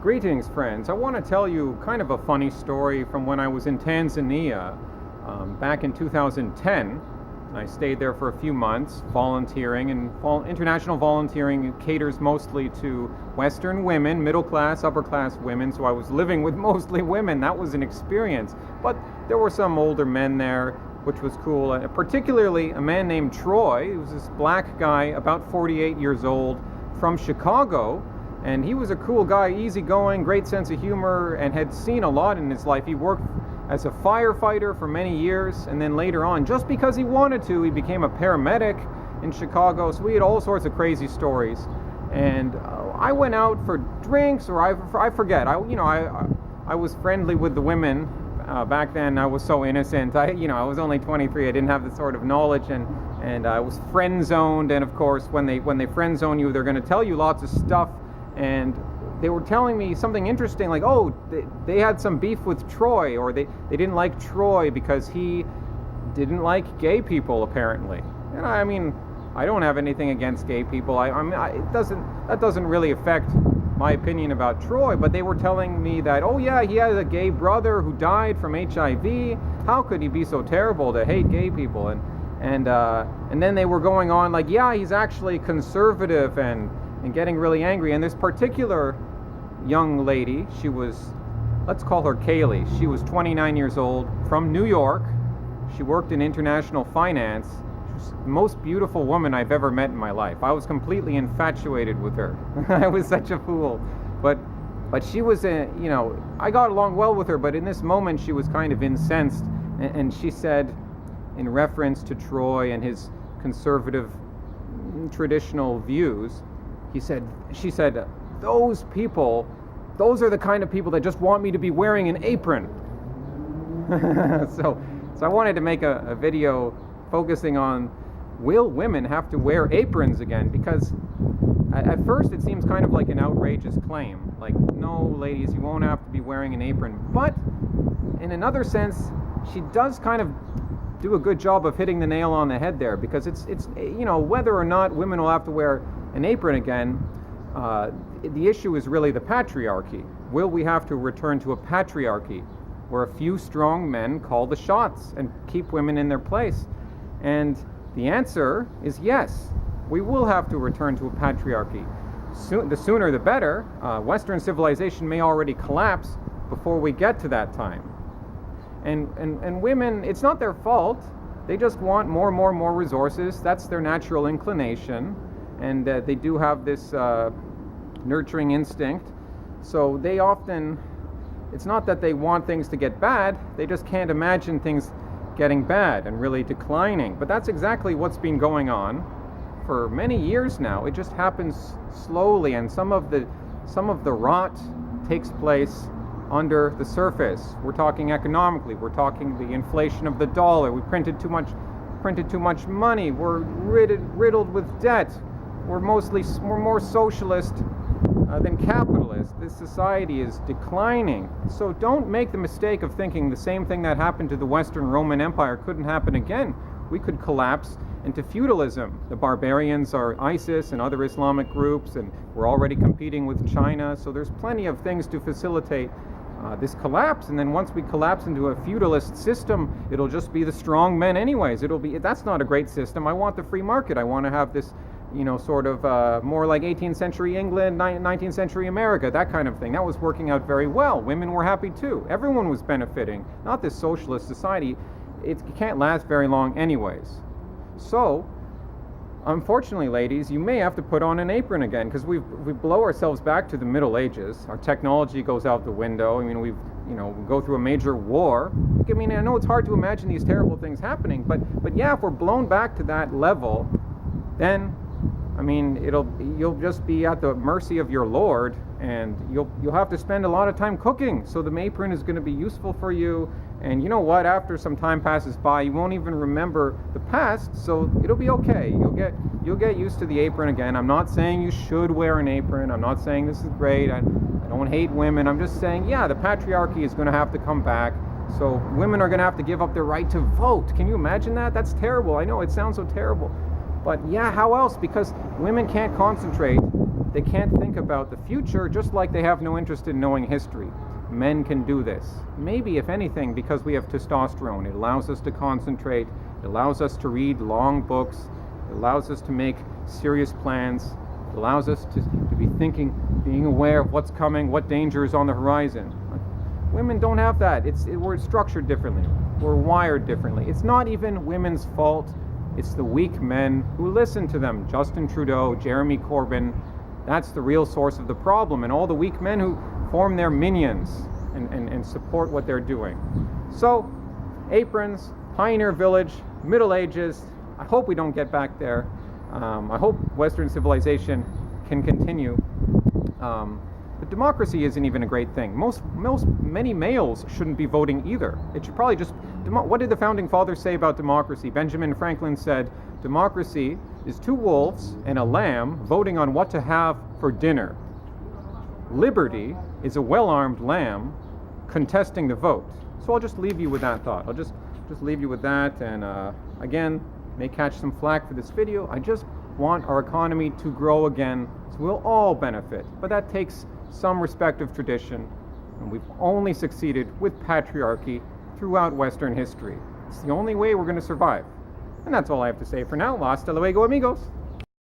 Greetings, friends. I want to tell you kind of a funny story from when I was in Tanzania back in 2010. I stayed there for a few months volunteering, and international volunteering caters mostly to Western women, middle class, upper class women, so I was living with mostly women. That was an experience. But there were some older men there, which was cool, particularly a man named Troy. He was this black guy, about 48 years old, from Chicago. And he was a cool guy, easygoing, great sense of humor, and had seen a lot in his life. He worked as a firefighter for many years, and then later on, just because he wanted to, he became a paramedic in Chicago. So we had all sorts of crazy stories. And I went out for drinks, or I forget. I was friendly with the women back then. I was so innocent. I was only 23. I didn't have the sort of knowledge, and I was friend zoned. And of course, when they friend zone you, they're going to tell you lots of stuff. And they were telling me something interesting, like, they had some beef with Troy, or they didn't like Troy because he didn't like gay people, apparently. And I mean, I don't have anything against gay people. That doesn't really affect my opinion about Troy. But they were telling me that, he had a gay brother who died from HIV. How could he be so terrible to hate gay people? And then they were going on like, he's actually conservative and getting really angry. And this particular young lady, she was, let's call her Kaylee. She was 29 years old, from New York. She worked in international finance. She was the most beautiful woman I've ever met in my life. I was completely infatuated with her. I was such a fool. But she was, I got along well with her, but in this moment she was kind of incensed. And she said, in reference to Troy and his conservative traditional views, she said, those are the kind of people that just want me to be wearing an apron. So I wanted to make a video focusing on, will women have to wear aprons again? Because at first it seems kind of like an outrageous claim. Like, no, ladies, you won't have to be wearing an apron. But in another sense, she does kind of do a good job of hitting the nail on the head there, because it's whether or not women will have to wear an apron again, the issue is really the patriarchy. Will we have to return to a patriarchy where a few strong men call the shots and keep women in their place? And the answer is yes. We will have to return to a patriarchy. The sooner the better. Western civilization may already collapse before we get to that time. And women, it's not their fault. They just want more resources. That's their natural inclination. And they do have this nurturing instinct. So they often, it's not that they want things to get bad, they just can't imagine things getting bad and really declining. But that's exactly what's been going on for many years now. It just happens slowly, and some of the rot takes place under the surface. We're talking economically, we're talking the inflation of the dollar, we printed too much money, we're riddled with debt. We're more socialist than capitalist. This society is declining. So don't make the mistake of thinking the same thing that happened to the Western Roman Empire couldn't happen again. We could collapse into feudalism. The barbarians are ISIS and other Islamic groups, and we're already competing with China. So there's plenty of things to facilitate this collapse. And then once we collapse into a feudalist system, it'll just be the strong men anyways. That's not a great system. I want the free market. I want to have this sort of more like 18th century England, 19th century America, that kind of thing. That was working out very well. Women were happy too. Everyone was benefiting. Not this socialist society. It can't last very long anyways. So, unfortunately, ladies, you may have to put on an apron again, because we blow ourselves back to the Middle Ages. Our technology goes out the window. I mean, we go through a major war. I mean, I know it's hard to imagine these terrible things happening, but yeah, if we're blown back to that level, then I mean, you'll just be at the mercy of your Lord, and you'll have to spend a lot of time cooking. So the apron is going to be useful for you. And you know what? After some time passes by, you won't even remember the past. So it'll be okay. You'll get used to the apron again. I'm not saying you should wear an apron. I'm not saying this is great. I don't hate women. I'm just saying, the patriarchy is going to have to come back. So women are going to have to give up their right to vote. Can you imagine that? That's terrible. I know it sounds so terrible. But how else? Because women can't concentrate. They can't think about the future, just like they have no interest in knowing history. Men can do this. Maybe, if anything, because we have testosterone. It allows us to concentrate. It allows us to read long books. It allows us to make serious plans. It allows us to be thinking, being aware of what's coming, what danger is on the horizon. Women don't have that. We're structured differently. We're wired differently. It's not even women's fault. It's the weak men who listen to them. Justin Trudeau, Jeremy Corbyn. That's the real source of the problem. And all the weak men who form their minions and support what they're doing. So, Aprons, Pioneer Village, Middle Ages. I hope we don't get back there. I hope Western civilization can continue. But democracy isn't even a great thing. Many males shouldn't be voting either. It should probably just... What did the Founding Fathers say about democracy? Benjamin Franklin said, democracy is 2 wolves and a lamb voting on what to have for dinner. Liberty is a well-armed lamb contesting the vote. So I'll just leave you with that thought. I'll just leave you with that, and again, may catch some flack for this video. I just want our economy to grow again, so we'll all benefit. But that takes some respect of tradition, and we've only succeeded with patriarchy throughout Western history. It's the only way we're going to survive. And that's all I have to say for now. Hasta luego, amigos.